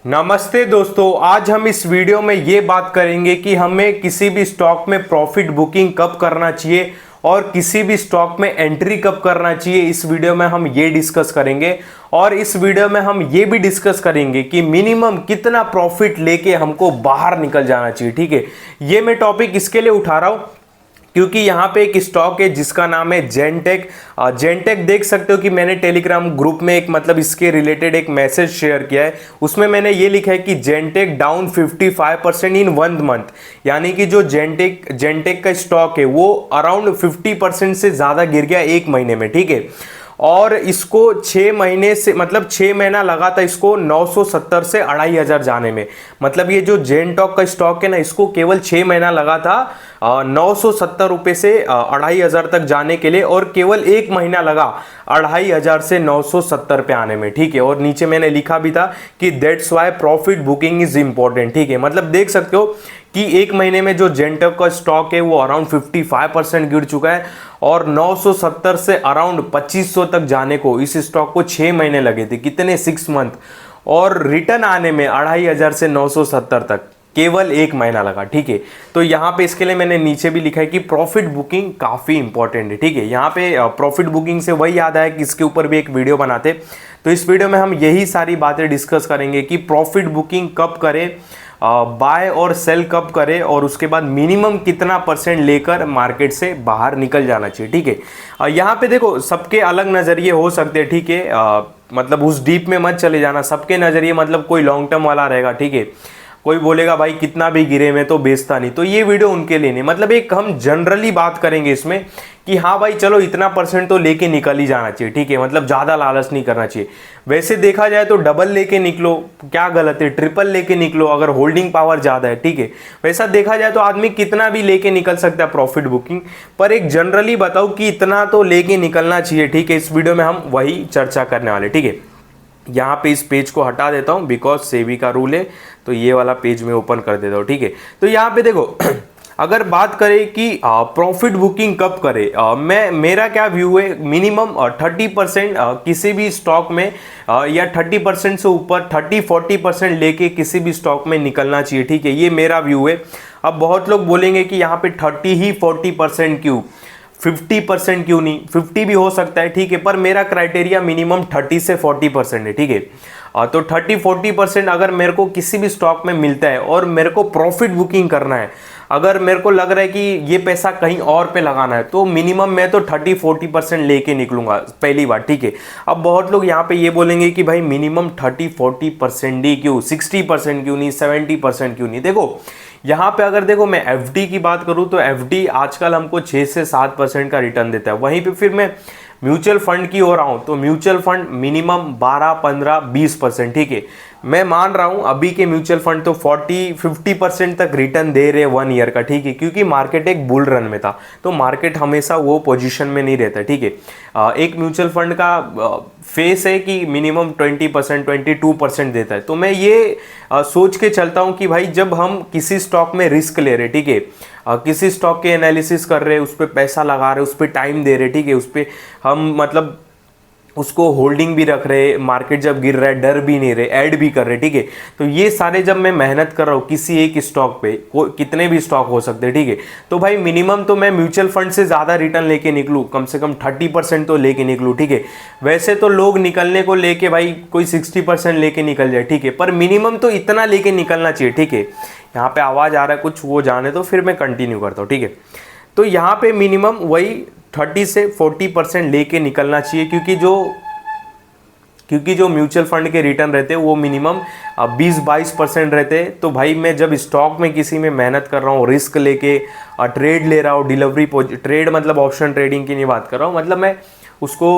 नमस्ते दोस्तों, आज हम इस वीडियो में ये बात करेंगे कि हमें किसी भी स्टॉक में प्रॉफिट बुकिंग कब करना चाहिए और किसी भी स्टॉक में एंट्री कब करना चाहिए। इस वीडियो में हम ये डिस्कस करेंगे और इस वीडियो में हम ये भी डिस्कस करेंगे कि मिनिमम कितना प्रॉफिट लेके हमको बाहर निकल जाना चाहिए। ठीक है, ये मैं टॉपिक इसके लिए उठा रहा हूँ क्योंकि यहाँ पे एक स्टॉक है जिसका नाम है जेनटेक। जेनटेक देख सकते हो कि मैंने टेलीग्राम ग्रुप में एक मतलब इसके रिलेटेड एक मैसेज शेयर किया है। उसमें मैंने ये लिखा है कि जेनटेक डाउन 55% इन 1 मंथ, यानी कि जो जेनटेक का स्टॉक है वो अराउंड 50% से ज़्यादा गिर गया 1 महीने में। ठीक है, और इसको 6 महीने से मतलब 6 महीना लगा था इसको 970 से 2500 जाने में। मतलब ये जो जेनटॉक का स्टॉक है ना, इसको केवल 6 महीना लगा था 970 रुपये से 2500 तक जाने के लिए, और केवल 1 महीना लगा 2500 से 970 पे आने में। ठीक है, और नीचे मैंने लिखा भी था कि that's why profit booking is important. ठीक है, मतलब देख सकते हो कि 1 महीने में जो जेनटेक का स्टॉक है वो अराउंड 55% गिर चुका है और 970 से अराउंड 2500 तक जाने को इस स्टॉक को 6 महीने लगे थे। कितने? 6 मंथ। और रिटर्न आने में 2500 से 970 तक केवल 1 महीना लगा। ठीक है, तो यहाँ पे इसके लिए मैंने नीचे भी लिखा है कि प्रॉफिट बुकिंग काफ़ी इंपॉर्टेंट है। ठीक है, यहाँ पे प्रॉफिट बुकिंग से वही याद आया कि इसके ऊपर भी एक वीडियो बनाते, तो इस वीडियो में हम यही सारी बातें डिस्कस करेंगे कि प्रॉफिट बुकिंग कब करें, बाय और सेल कब करें, और उसके बाद मिनिमम कितना % लेकर मार्केट से बाहर निकल जाना चाहिए। ठीक है, यहाँ पे देखो सबके अलग नज़रिए हो सकते हैं। ठीक है, मतलब उस डीप में मत चले जाना। सबके नज़रिए मतलब कोई लॉन्ग टर्म वाला रहेगा। ठीक है, कोई बोलेगा भाई कितना भी गिरे मैं तो बेचता नहीं, तो ये वीडियो उनके लिए नहीं। मतलब एक हम जनरली बात करेंगे इसमें कि हाँ भाई चलो इतना % तो लेके निकल ही जाना चाहिए। ठीक है, मतलब ज़्यादा लालच नहीं करना चाहिए। वैसे देखा जाए तो डबल लेके निकलो, क्या गलत है? ट्रिपल लेके निकलो अगर होल्डिंग पावर ज़्यादा है। ठीक है, वैसा देखा जाए तो आदमी कितना भी लेके निकल सकता है प्रॉफिट बुकिंग, पर एक जनरली बताओ कि इतना तो लेके निकलना चाहिए। ठीक है, इस वीडियो में हम वही चर्चा करने वाले। ठीक है, यहाँ पे इस पेज को हटा देता हूँ बिकॉज सेबी का रूल है, तो ये वाला पेज में ओपन कर देता हूँ। ठीक है, तो यहाँ पे देखो अगर बात करें कि प्रॉफिट बुकिंग कब करें, मेरा क्या व्यू है, मिनिमम 30% किसी भी स्टॉक में या 30% से ऊपर 30-40% लेके किसी भी स्टॉक में निकलना चाहिए। ठीक है, ये मेरा व्यू है। अब बहुत लोग बोलेंगे कि यहाँ पे 30 ही 40% क्यों, 50% क्यों नहीं? 50 भी हो सकता है। ठीक है, पर मेरा क्राइटेरिया मिनिमम 30 से 40% है। ठीक है, तो 30-40% अगर मेरे को किसी भी स्टॉक में मिलता है और मेरे को प्रॉफिट बुकिंग करना है, अगर मेरे को लग रहा है कि ये पैसा कहीं और पे लगाना है, तो मिनिमम मैं तो 30-40% लेके निकलूंगा पहली बार। ठीक है, अब बहुत लोग यहाँ पे ये बोलेंगे कि भाई मिनिमम 30-40% ही क्यों, 60% क्यों नहीं, 70% क्यों नहीं? देखो यहाँ पे अगर देखो मैं एफडी की बात करूँ तो एफडी आजकल हमको 6 से 7% का रिटर्न देता है। वहीं पे फिर मैं म्यूचुअल फंड की ओर आऊँ तो म्यूचुअल फंड मिनिमम 12-15-20%। ठीक है, मैं मान रहा हूँ अभी के म्यूचुअल फंड तो 40-50% तक रिटर्न दे रहे 1 ईयर का। ठीक है, क्योंकि मार्केट एक बुल रन में था, तो मार्केट हमेशा वो पोजीशन में नहीं रहता। ठीक है, एक म्यूचुअल फंड का फेस है कि मिनिमम 20% 22% देता है। तो मैं ये सोच के चलता हूँ कि भाई जब हम किसी स्टॉक में रिस्क ले रहे, ठीक है, किसी स्टॉक के एनालिसिस कर रहे हैं, उस पर पैसा लगा रहे, उस पर टाइम दे रहे, ठीक है, उस पर हम मतलब उसको होल्डिंग भी रख रहे, मार्केट जब गिर रहा है डर भी नहीं रहे, ऐड भी कर रहे। ठीक है, तो ये सारे जब मैं मेहनत कर रहा हूँ किसी एक स्टॉक पे, कितने भी स्टॉक हो सकते हैं। ठीक है, तो भाई मिनिमम तो मैं म्यूचुअल फंड से ज़्यादा रिटर्न लेके निकलूँ, कम से कम 30% तो लेके निकलूँ। ठीक है, वैसे तो लोग निकलने को लेके भाई कोई 60% लेके निकल जाए। ठीक है, पर मिनिमम तो इतना लेके निकलना चाहिए। ठीक है, यहाँ पे आवाज़ आ रहा है कुछ, वो जाने दो, फिर मैं कंटिन्यू करता हूँ। ठीक है, तो यहाँ पे मिनिमम वही 30 से 40% लेके निकलना चाहिए, क्योंकि जो म्यूचुअल फंड के रिटर्न रहते हैं वो मिनिमम 20-22% रहते हैं। तो भाई मैं जब स्टॉक में किसी में मेहनत कर रहा हूँ, रिस्क लेके ट्रेड ले रहा हूँ, डिलीवरी ट्रेड मतलब ऑप्शन ट्रेडिंग की नहीं बात कर रहा हूँ, मतलब मैं उसको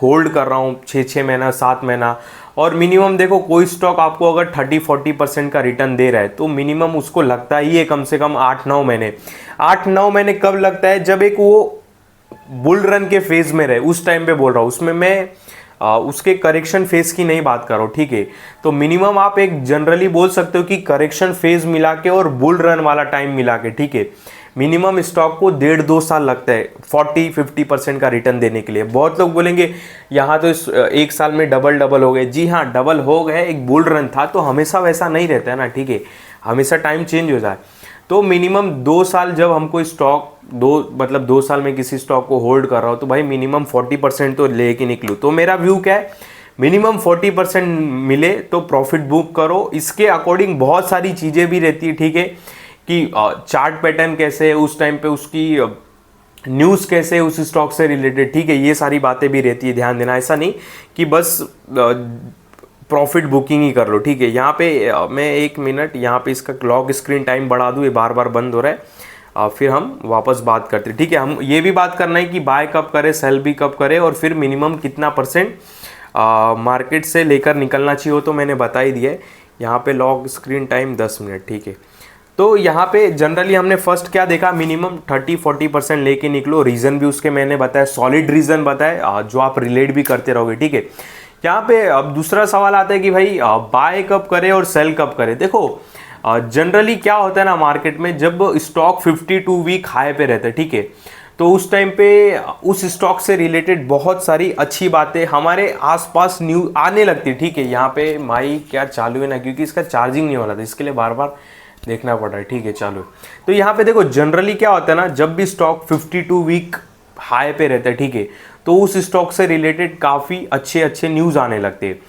होल्ड कर रहा हूँ 6 महीना 7 महीना, और मिनिमम देखो कोई स्टॉक आपको अगर 30-40% का रिटर्न दे रहा है तो मिनिमम उसको लगता ही है कम से कम 8-9 महीने। 8-9 महीने कब लगता है? जब एक वो बुल रन के फेज में रहे, उस टाइम पे बोल रहा हूँ। उसमें मैं उसके करेक्शन फेज की नहीं बात कर रहा हूँ। ठीक है, तो मिनिमम आप एक जनरली बोल सकते हो कि करेक्शन फेज मिला के और बुल रन वाला टाइम मिला के, ठीक है, मिनिमम स्टॉक को 1.5-2 साल लगता है 40-50% का रिटर्न देने के लिए। बहुत लोग बोलेंगे यहाँ तो इस 1 साल में डबल हो गए। जी हाँ, डबल हो गए, एक बुल रन था, तो हमेशा वैसा नहीं रहता है ना, ठीक है, हमेशा टाइम चेंज हो जाए। तो मिनिमम 2 साल जब हमको स्टॉक 2 साल में किसी स्टॉक को होल्ड कर रहा हो तो भाई मिनिमम 40% तो लेके निकलूँ। तो मेरा व्यू क्या है, मिनिमम 40% मिले तो प्रॉफिट बुक करो। इसके अकॉर्डिंग बहुत सारी चीज़ें भी रहती है, ठीक है, कि चार्ट पैटर्न कैसे है उस टाइम पे, उसकी न्यूज़ कैसे है उस स्टॉक से रिलेटेड, ठीक है, ये सारी बातें भी रहती है, ध्यान देना। ऐसा नहीं कि बस प्रॉफिट बुकिंग ही कर लो, ठीक है। यहाँ पे मैं 1 मिनट यहाँ पे इसका लॉक स्क्रीन टाइम बढ़ा दूँ, ये बार बार बंद हो रहा है। फिर हम वापस बात करते हैं, ठीक है। हम ये भी बात करना है कि बाय कब करें, सेल भी कब करें, और फिर मिनिमम कितना परसेंट मार्केट से लेकर निकलना चाहिए, हो तो मैंने बता ही दिया है। यहाँ पे लॉक स्क्रीन टाइम 10 मिनट, ठीक है। तो यहाँ पे जनरली हमने फर्स्ट क्या देखा, मिनिमम 30-40% लेके निकलो। रीज़न भी उसके मैंने बताया, सॉलिड रीज़न बताया, जो आप रिलेट भी करते रहोगे, ठीक है। यहाँ पे अब दूसरा सवाल आता है कि भाई बाय कब करें और सेल कब करें। देखो जनरली क्या होता है ना, मार्केट में जब स्टॉक 52 वीक हाई पे रहता है, ठीक है, तो उस टाइम पे उस स्टॉक से रिलेटेड बहुत सारी अच्छी बातें हमारे आसपास न्यूज आने लगती है, ठीक है। यहाँ पे माइक क्या चालू है ना, क्योंकि इसका चार्जिंग नहीं हो रहा था, इसके लिए बार बार देखना पड़ रहा है, ठीक है, चालू है। तो यहाँ पे देखो जनरली क्या होता है ना, जब भी स्टॉक 52 वीक हाई पे रहता है, ठीक है, तो उस स्टॉक से रिलेटेड काफ़ी अच्छे न्यूज़ आने लगते हैं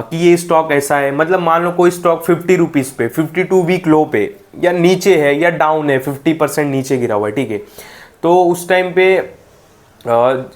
कि ये स्टॉक ऐसा है। मतलब मान लो कोई स्टॉक 50 रुपीज़ पे 52 वीक लो पे या नीचे है या डाउन है, 50% नीचे गिरा हुआ है, ठीक है, तो उस टाइम पे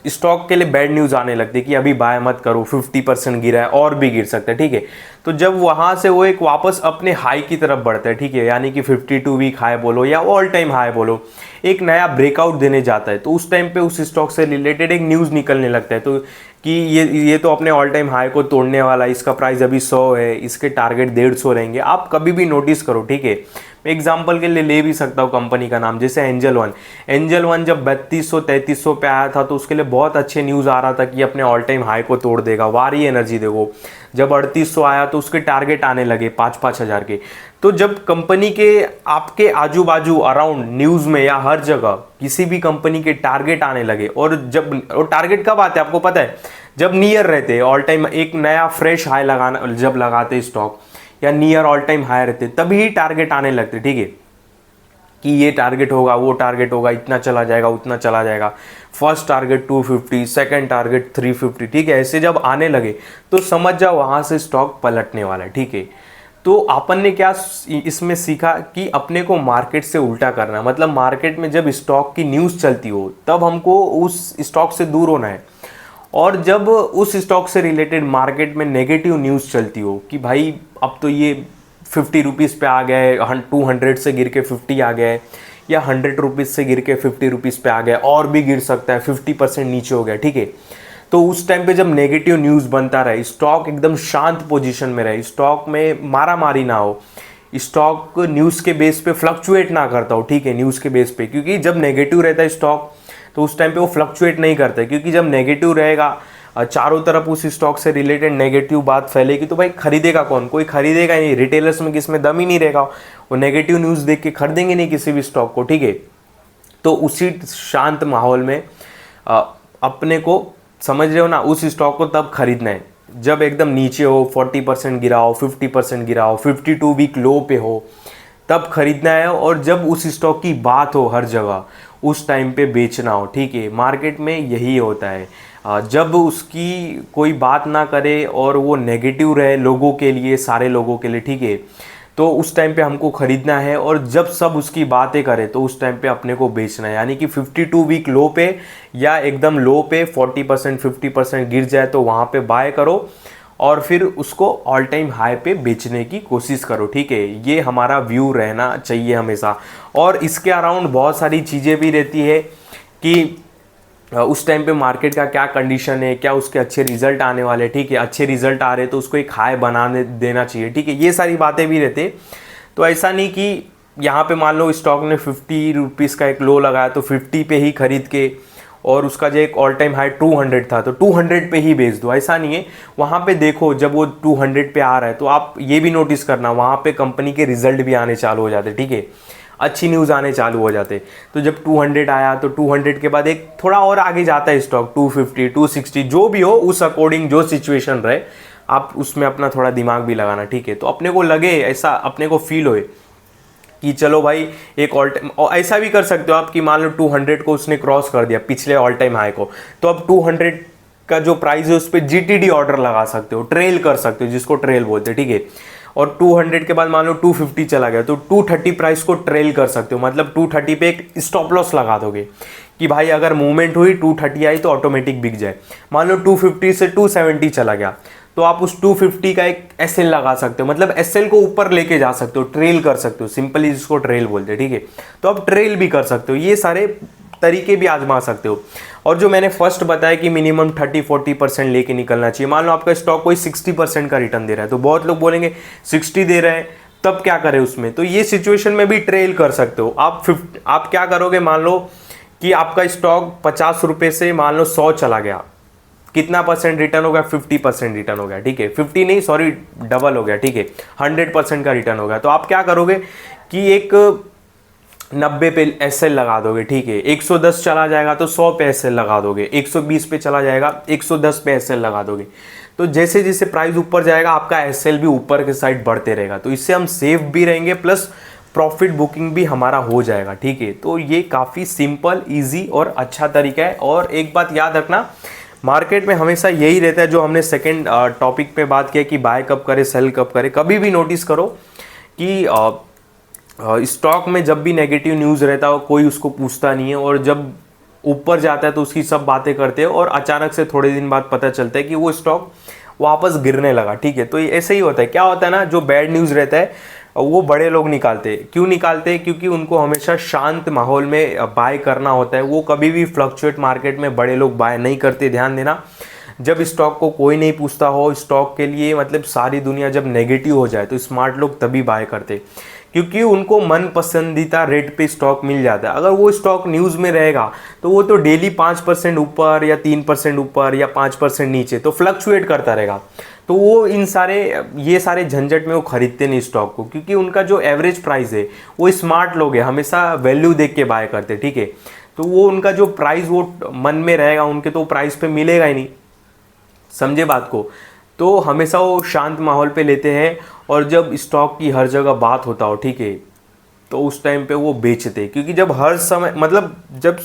स्टॉक के लिए बैड न्यूज़ आने लगती है कि अभी बाय मत करो, 50% गिरा है और भी गिर सकता है, ठीक है। तो जब वहाँ से वो एक वापस अपने हाई की तरफ बढ़ता है, ठीक है, यानी कि 52 वीक हाई बोलो या ऑल टाइम हाई बोलो, एक नया ब्रेकआउट देने जाता है, तो उस टाइम पे उस स्टॉक से रिलेटेड एक न्यूज़ निकलने लगता है, तो कि ये तो अपने ऑल टाइम हाई को तोड़ने वाला है, इसका प्राइस अभी 100 है, इसके टारगेट 150 रहेंगे। आप कभी भी नोटिस करो, ठीक है। मैं एग्जांपल के लिए ले भी सकता हूँ कंपनी का नाम, जैसे एंजल वन जब 3200-3300 पे आया था तो उसके लिए बहुत अच्छे न्यूज़ आ रहा था कि अपने ऑल टाइम हाई को तोड़ देगा। वारी एनर्जी देखो, जब 3800 आया तो उसके टारगेट आने लगे 5-5 हज़ार के। तो जब कंपनी के आपके आजू बाजू अराउंड न्यूज़ में या हर जगह किसी भी कंपनी के टारगेट आने लगे, और जब वो टारगेट कब आते हैं आपको पता है, जब नियर रहते हैं ऑल टाइम, एक नया फ्रेश हाई लगाना जब लगाते स्टॉक या नियर ऑल टाइम हाई रहते, तभी टारगेट आने लगते, ठीक है, कि ये टारगेट होगा, वो टारगेट होगा, इतना चला जाएगा, उतना चला जाएगा। फर्स्ट टारगेट 250, सेकंड टारगेट 350, ठीक है। ऐसे जब आने लगे तो समझ जाओ वहाँ से स्टॉक पलटने वाला है, ठीक है। तो अपन ने क्या इसमें सीखा कि अपने को मार्केट से उल्टा करना, मतलब मार्केट में जब स्टॉक की न्यूज़ चलती हो तब हमको उस स्टॉक से दूर होना है, और जब उस स्टॉक से रिलेटेड मार्केट में नेगेटिव न्यूज़ चलती हो कि भाई अब तो ये 50 रुपीज़ पे आ गए, 200 से गिर के 50 आ गए, या 100 रुपीज़ से गिर के 50 रुपीज़ पे आ गए, और भी गिर सकता है, 50% नीचे हो गया, ठीक है। तो उस टाइम पे जब नेगेटिव न्यूज़ बनता रहे, स्टॉक एकदम शांत पोजीशन में रहे, स्टॉक में मारा मारी ना हो, स्टॉक न्यूज़ के बेस पे फ्लक्चुएट ना करता हो, ठीक है, न्यूज़ के बेस पे, क्योंकि जब नेगेटिव रहता है स्टॉक तो उस टाइम पे वो फ्लक्चुएट नहीं करता है, क्योंकि जब नेगेटिव रहेगा चारों तरफ उस स्टॉक से रिलेटेड नेगेटिव बात फैलेगी तो भाई खरीदेगा कौन, कोई खरीदेगा नहीं, रिटेलर्स में किसमें दम ही नहीं रहेगा, वो नेगेटिव न्यूज़ देख के खरीदेंगे नहीं किसी भी स्टॉक को, ठीक है। तो उसी शांत माहौल में अपने को, समझ रहे हो ना, उस स्टॉक को तब खरीदना है जब एकदम नीचे हो, 40% गिरा हो, 50% गिरा हो, 52 वीक लो पे हो, तब खरीदना है। और जब उस स्टॉक की बात हो हर जगह, उस टाइम पे बेचना हो, ठीक है। मार्केट में यही होता है, जब उसकी कोई बात ना करे और वो नेगेटिव रहे लोगों के लिए, सारे लोगों के लिए, ठीक है, तो उस टाइम पे हमको खरीदना है। और जब सब उसकी बातें करे तो उस टाइम पे अपने को बेचना है, यानी कि 52 वीक लो पे या एकदम लो पे 40% 50% गिर जाए तो वहाँ पे बाय करो, और फिर उसको ऑल टाइम हाई पे बेचने की कोशिश करो, ठीक है। ये हमारा व्यू रहना चाहिए हमेशा। और इसके अराउंड बहुत सारी चीज़ें भी रहती है कि उस टाइम पे मार्केट का क्या कंडीशन है, क्या उसके अच्छे रिजल्ट आने वाले, ठीक है, अच्छे रिजल्ट आ रहे तो उसको एक हाई बनाने देना चाहिए, ठीक है। ये सारी बातें भी रहते। तो ऐसा नहीं कि यहाँ पे मान लो स्टॉक ने 50 रुपीज़ का एक लो लगाया तो 50 पे ही खरीद के, और उसका जो एक ऑल टाइम हाई 200 था तो 200 पे ही बेच दो, ऐसा नहीं है। वहाँ पे देखो जब वो 200 पे आ रहा है तो आप ये भी नोटिस करना, वहाँ पे कंपनी के रिजल्ट भी आने चालू हो जाते, ठीक है। अच्छी न्यूज़ आने चालू हो जाते। तो जब 200 आया तो 200 के बाद एक थोड़ा और आगे जाता है स्टॉक, 250 260 जो भी हो, उस अकॉर्डिंग जो सिचुएशन रहे आप उसमें अपना थोड़ा दिमाग भी लगाना, ठीक है। तो अपने को लगे ऐसा, अपने को फील होए कि चलो भाई एक ऑल टाइम, और ऐसा भी कर सकते हो आप कि मान लो 200 को उसने क्रॉस कर दिया पिछले ऑल टाइम हाई को, तो अब 200 का जो प्राइस है उस पर जीटीडी ऑर्डर लगा सकते हो, ट्रेल कर सकते हो, जिसको ट्रेल बोलते हैं, ठीक है। और 200 के बाद मान लो 250 चला गया तो 230 प्राइस को ट्रेल कर सकते हो, मतलब 230 पे एक स्टॉप लॉस लगा दोगे कि भाई अगर मूवमेंट हुई 230 आई तो ऑटोमेटिक बिक जाए। मान लो 250 से 270 चला गया तो आप उस 250 का एक एसएल लगा सकते हो, मतलब एसएल को ऊपर लेके जा सकते हो, ट्रेल कर सकते हो, सिंपली जिसको ट्रेल बोलते हैं, ठीक है। तो आप ट्रेल भी कर सकते हो, ये सारे तरीके भी आजमा सकते हो। और जो मैंने फर्स्ट बताया कि मिनिमम 30-40% लेके निकलना चाहिए, मान लो आपका स्टॉक कोई 60% का रिटर्न दे रहा है, तो बहुत लोग बोलेंगे 60 दे रहे हैं तब क्या करें उसमें, तो ये सिचुएशन में भी ट्रेल कर सकते हो आप क्या करोगे, मान लो कि आपका स्टॉक 50 रुपये से मान लो 100 चला गया, कितना परसेंट रिटर्न हो गया, 50% रिटर्न हो गया, ठीक है। 50 नहीं, सॉरी, डबल हो गया, ठीक है, 100% का रिटर्न हो गया। तो आप क्या करोगे कि एक 90 पे एसएल लगा दोगे, ठीक है। 110 चला जाएगा तो 100 पे एसएल लगा दोगे, 120 पे चला जाएगा 110 पे एसएल लगा दोगे। तो जैसे जैसे प्राइस ऊपर जाएगा आपका एसएल भी ऊपर के साइड बढ़ते रहेगा, तो इससे हम सेफ भी रहेंगे प्लस प्रॉफिट बुकिंग भी हमारा हो जाएगा, ठीक है। तो ये काफ़ी सिंपल, ईजी और अच्छा तरीका है। और एक बात याद रखना, मार्केट में हमेशा यही रहता है, जो हमने सेकंड टॉपिक पे बात किया कि बाय कब करे सेल कब करे, कभी भी नोटिस करो कि स्टॉक में जब भी नेगेटिव न्यूज़ रहता है कोई उसको पूछता नहीं है, और जब ऊपर जाता है तो उसकी सब बातें करते हैं, और अचानक से थोड़े दिन बाद पता चलता है कि वो स्टॉक वापस गिरने लगा, ठीक है। तो ये ऐसे ही होता है। क्या होता है ना, जो बैड न्यूज़ रहता है वो बड़े लोग निकालते हैं। क्यों निकालते हैं? क्योंकि उनको हमेशा शांत माहौल में बाय करना होता है। वो कभी भी फ्लक्चुएट मार्केट में बड़े लोग बाय नहीं करते। ध्यान देना, जब स्टॉक को कोई नहीं पूछता हो, स्टॉक के लिए मतलब सारी दुनिया जब नेगेटिव हो जाए तो स्मार्ट लोग तभी बाय करते, क्योंकि उनको मन पसंदीदा रेट पे स्टॉक मिल जाता है। अगर वो स्टॉक न्यूज़ में रहेगा तो वो तो डेली 5% ऊपर या 3% ऊपर या 5% नीचे तो फ्लक्चुएट करता रहेगा। तो वो ये सारे झंझट में वो खरीदते नहीं स्टॉक को, क्योंकि उनका जो एवरेज प्राइस है, वो स्मार्ट लोग हैं, हमेशा वैल्यू देख के बाय करते, ठीक है। तो वो उनका जो प्राइस वो मन में रहेगा उनके, तो प्राइस पे मिलेगा ही नहीं, समझे बात को। तो हमेशा वो शांत माहौल पे लेते हैं, और जब स्टॉक की हर जगह बात होता हो, ठीक है, तो उस टाइम पे वो बेचते, क्योंकि जब हर समय मतलब जब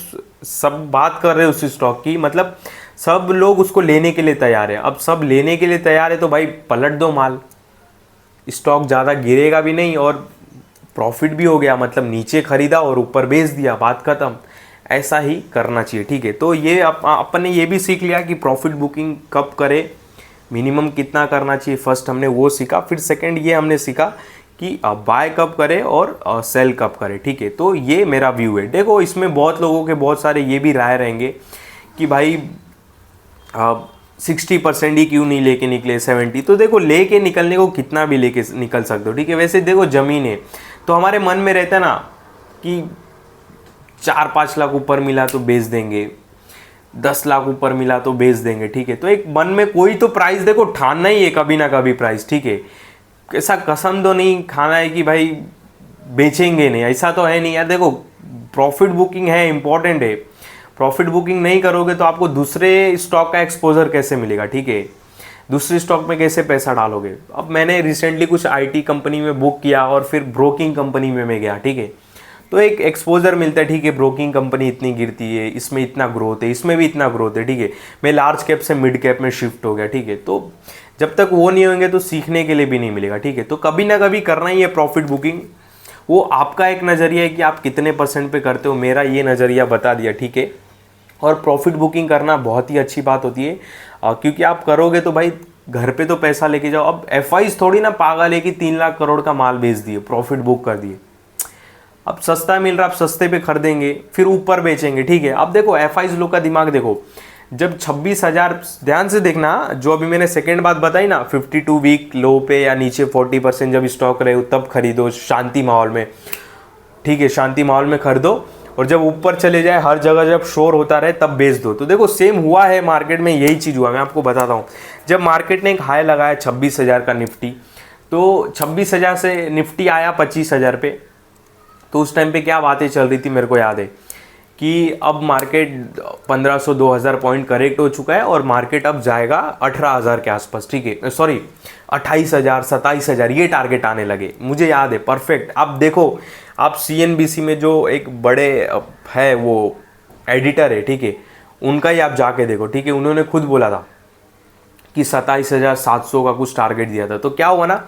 सब बात कर रहे हैं उस स्टॉक की, मतलब सब लोग उसको लेने के लिए तैयार है। अब सब लेने के लिए तैयार है तो भाई पलट दो माल, स्टॉक ज़्यादा गिरेगा भी नहीं और प्रॉफिट भी हो गया, मतलब नीचे खरीदा और ऊपर बेच दिया, बात खत्म। ऐसा ही करना चाहिए, ठीक है। तो ये अपन ने ये भी सीख लिया कि प्रॉफिट बुकिंग कब करे, मिनिमम कितना करना चाहिए, फर्स्ट हमने वो सीखा। फिर सेकंड ये हमने सीखा कि बाय कब करे और सेल कब करे, ठीक है। तो ये मेरा व्यू है। देखो, इसमें बहुत लोगों के बहुत सारे ये भी राय रहेंगे कि भाई 60% ही क्यों नहीं लेके निकले, 70। तो देखो, लेके निकलने को कितना भी लेके निकल सकते हो, ठीक है। वैसे देखो, ज़मीन है तो हमारे मन में रहता है ना कि 4-5 लाख ऊपर मिला तो बेच देंगे, 10 लाख ऊपर मिला तो बेच देंगे, ठीक है। तो एक मन में कोई तो प्राइस देखो ठानना ही है, कभी ना कभी प्राइस, ठीक है। ऐसा कसम तो नहीं खाना है कि भाई बेचेंगे नहीं, ऐसा तो है नहीं यार। देखो, प्रॉफिट बुकिंग है, इंपॉर्टेंट है। प्रॉफिट बुकिंग नहीं करोगे तो आपको दूसरे स्टॉक का एक्सपोजर कैसे मिलेगा, ठीक है। दूसरे स्टॉक में कैसे पैसा डालोगे। अब मैंने रिसेंटली कुछ आईटी कंपनी में बुक किया और फिर ब्रोकिंग कंपनी में मैं गया, ठीक है। तो एक एक्सपोजर मिलता है, ठीक है, ब्रोकिंग कंपनी इतनी गिरती है, इसमें इतना ग्रोथ है, इसमें भी इतना ग्रोथ है, ठीक है। मैं लार्ज कैप से मिड कैप में शिफ्ट हो गया, ठीक है। तो जब तक वो नहीं होंगे तो सीखने के लिए भी नहीं मिलेगा, ठीक है। तो कभी ना कभी करना ही है प्रॉफिट बुकिंग। वो आपका एक नज़रिया है कि आप कितने % पे करते हो, मेरा ये नज़रिया बता दिया, ठीक है। और प्रॉफिट बुकिंग करना बहुत ही अच्छी बात होती है, क्योंकि आप करोगे तो भाई घर पे तो पैसा लेके जाओ। अब एफआईज थोड़ी ना पागल है कि 3 लाख करोड़ का माल बेच दिए, प्रॉफिट बुक कर दिए। अब सस्ता मिल रहा, आप सस्ते पे खरीदेंगे फिर ऊपर बेचेंगे, ठीक है। अब देखो, एफआईज लोग का दिमाग देखो, जब 26,000, ध्यान से देखना, जो अभी मैंने सेकेंड बात बताई ना, 52 वीक लो पे या नीचे 40% जब स्टॉक रहे तब खरीदो शांति माहौल में, ठीक है। शांति माहौल में खरीदो, और जब ऊपर चले जाए, हर जगह जब शोर होता रहे तब बेच दो। तो देखो, सेम हुआ है मार्केट में, यही चीज़ हुआ। मैं आपको बताता हूँ, जब मार्केट ने एक हाई लगाया 26,000 का निफ्टी, तो 26,000 से निफ्टी आया 25,000 पे, तो उस टाइम पे क्या बातें चल रही थी मेरे को याद है कि अब मार्केट 1500-2000 पॉइंट करेक्ट हो चुका है और मार्केट अब जाएगा 18,000 के आसपास, ठीक है, सॉरी 28,000 27,000 ये टारगेट आने लगे, मुझे याद है परफेक्ट। अब देखो, आप CNBC में जो एक बड़े है वो एडिटर है, ठीक है, उनका ही आप जाके देखो, ठीक है, उन्होंने खुद बोला था कि 27,700 का कुछ टारगेट दिया था। तो क्या हुआ ना,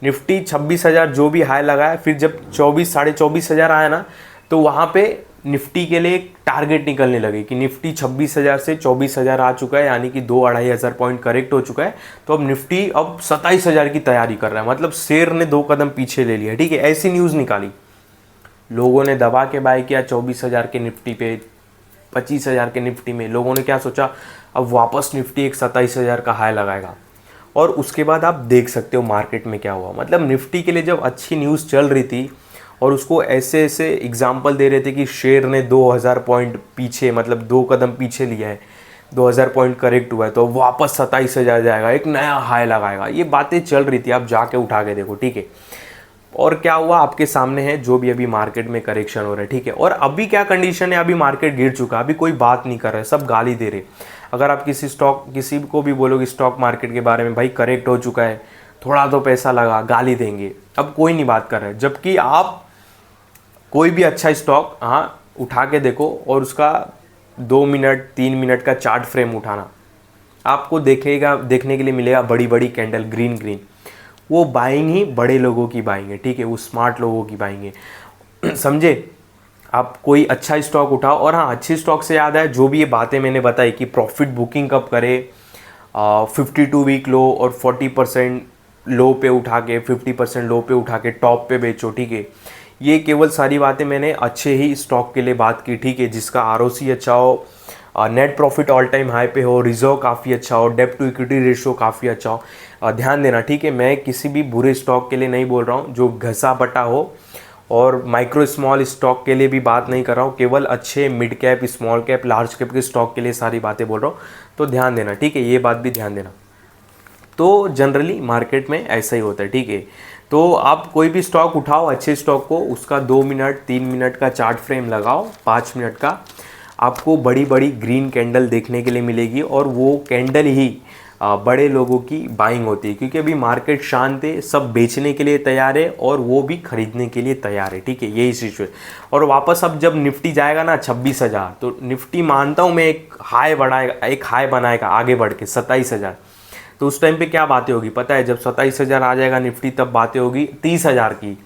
निफ्टी 26,000 जो भी हाई लगाया, फिर जब 24,000 आया ना, तो वहाँ पे निफ्टी के लिए एक टारगेट निकलने लगे कि निफ्टी 26,000 से 24,000 आ चुका है, यानी कि 2-2,500 पॉइंट करेक्ट हो चुका है। तो अब निफ्टी अब 27,000 की तैयारी कर रहा है, मतलब शेर ने 2 कदम पीछे ले लिया, ठीक है, ऐसी न्यूज़ निकाली। लोगों ने दबा के बाय किया 24,000 के निफ्टी पे, 25,000 के निफ्टी में। लोगों ने क्या सोचा, अब वापस निफ्टी एक 27,000 का हाई लगाएगा। और उसके बाद आप देख सकते हो मार्केट में क्या हुआ, मतलब निफ्टी के लिए जब अच्छी न्यूज़ चल रही थी और उसको ऐसे ऐसे एग्जाम्पल दे रहे थे कि शेयर ने 2,000 पॉइंट पीछे, मतलब 2 कदम पीछे लिया है, 2,000 पॉइंट करेक्ट हुआ है, तो वापस 27,000 जाएगा, एक नया हाई लगाएगा, ये बातें चल रही थी। आप जाके उठा के देखो, ठीक है। और क्या हुआ आपके सामने है, जो भी अभी मार्केट में करेक्शन हो रहा है, ठीक है। और अभी क्या कंडीशन है, अभी मार्केट गिर चुका है, अभी कोई बात नहीं कर रहा है, सब गाली दे रहे। अगर आप किसी को भी बोलोगे स्टॉक मार्केट के बारे में, भाई करेक्ट हो चुका है, थोड़ा तो पैसा लगा, गाली देंगे। अब कोई नहीं बात कर रहा है, जबकि आप कोई भी अच्छा स्टॉक उठा के देखो और उसका 2 मिनट 3 मिनट का चार्ट फ्रेम उठाना, आपको देखने के लिए मिलेगा बड़ी बड़ी कैंडल ग्रीन ग्रीन। वो बाइंग ही बड़े लोगों की बाइंग है, ठीक है, वो स्मार्ट लोगों की बाइंग है। समझे? आप कोई अच्छा स्टॉक उठाओ। और हाँ, अच्छे स्टॉक से याद है, जो भी ये बातें मैंने बताई कि प्रॉफिट बुकिंग कब करे, 52 वीक लो और 40% लो पे उठा के, 50% लो पे उठा के टॉप पे बेचो, ठीक है। ये केवल सारी बातें मैंने अच्छे ही स्टॉक के लिए बात की, ठीक है, जिसका ROC अच्छा हो, net profit all time high पे हो, रिजर्व काफ़ी अच्छा हो, डेब्ट टू इक्विटी रेशियो काफ़ी अच्छा हो। ध्यान देना, ठीक है, मैं किसी भी बुरे स्टॉक के लिए नहीं बोल रहा हूँ जो घसा बटा हो, और माइक्रो स्मॉल स्टॉक के लिए भी बात नहीं कर रहा हूँ, केवल अच्छे mid cap, small cap, large cap के स्टॉक के लिए सारी बातें बोल रहा हूँ। तो ध्यान देना, ठीक है, ये बात भी ध्यान देना। तो जनरली मार्केट में ऐसा ही होता है, ठीक है। तो आप कोई भी स्टॉक उठाओ, अच्छे स्टॉक को, उसका 2 मिनट 3 मिनट का चार्ट फ्रेम लगाओ, 5 मिनट का, आपको बड़ी बड़ी ग्रीन कैंडल देखने के लिए मिलेगी। और वो कैंडल ही बड़े लोगों की बाइंग होती है, क्योंकि अभी मार्केट शांत है, सब बेचने के लिए तैयार है और वो भी खरीदने के लिए तैयार है, ठीक है, यही सिचुएशन। और वापस अब जब निफ्टी जाएगा ना 26,000, तो निफ्टी मानता हूँ मैं एक हाई बनाएगा आगे बढ़ के 27,000। तो उस टाइम पे क्या बातें होगी पता है, जब 27,000 आ जाएगा निफ्टी, तब बातें होगी 30,000 की।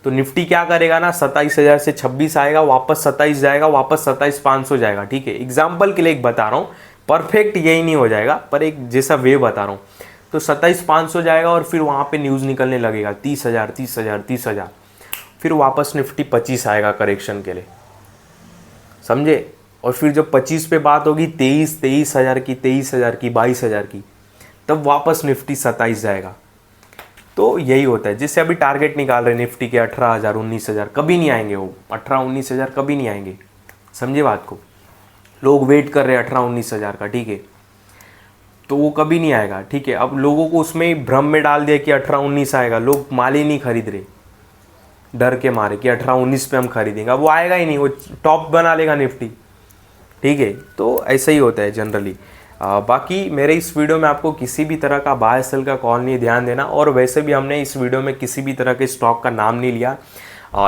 तो निफ्टी क्या करेगा ना, 27,000 से 26 आएगा, वापस 27 जाएगा, वापस 27,500 जाएगा, ठीक है। एग्जाम्पल के लिए एक बता रहा हूँ, परफेक्ट यही नहीं हो जाएगा, पर एक जैसा वे बता रहा हूँ। तो 27,500 जाएगा और फिर वहाँ पे न्यूज़ निकलने लगेगा 30,000 30,000 30,000, फिर वापस निफ्टी 25 आएगा करेक्शन के लिए, समझे। और फिर जब 25 पे बात होगी 23,000 की, 23,000 की, 22,000 की, तब वापस निफ्टी 27 जाएगा। तो यही होता है, जिससे अभी टारगेट निकाल रहे निफ्टी के 18,000 19,000, कभी नहीं आएंगे वो 18-19,000, कभी नहीं आएंगे, समझे बात को। लोग वेट कर रहे हैं 18-19,000 का, ठीक है, तो वो कभी नहीं आएगा, ठीक है। अब लोगों को उसमें भ्रम में डाल दिया कि 18-19 आएगा, लोग माल ही नहीं खरीद रहे डर के मारे कि 18-19 पे हम खरीदेंगे, वो आएगा ही नहीं, वो टॉप बना लेगा निफ्टी, ठीक है। तो ऐसा ही होता है जनरली। बाकी मेरे इस वीडियो में आपको किसी भी तरह का बाय सेल का कॉल नहीं, ध्यान देना। और वैसे भी हमने इस वीडियो में किसी भी तरह के स्टॉक का नाम नहीं लिया।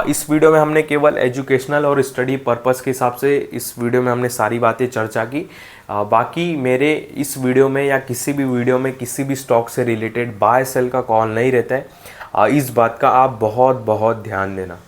इस वीडियो में हमने केवल एजुकेशनल और स्टडी पर्पस के हिसाब से इस वीडियो में हमने सारी बातें चर्चा की। बाकी मेरे इस वीडियो में या किसी भी वीडियो में किसी भी स्टॉक से रिलेटेड बाय सेल का कॉल नहीं रहता है। इस बात का आप बहुत बहुत ध्यान देना।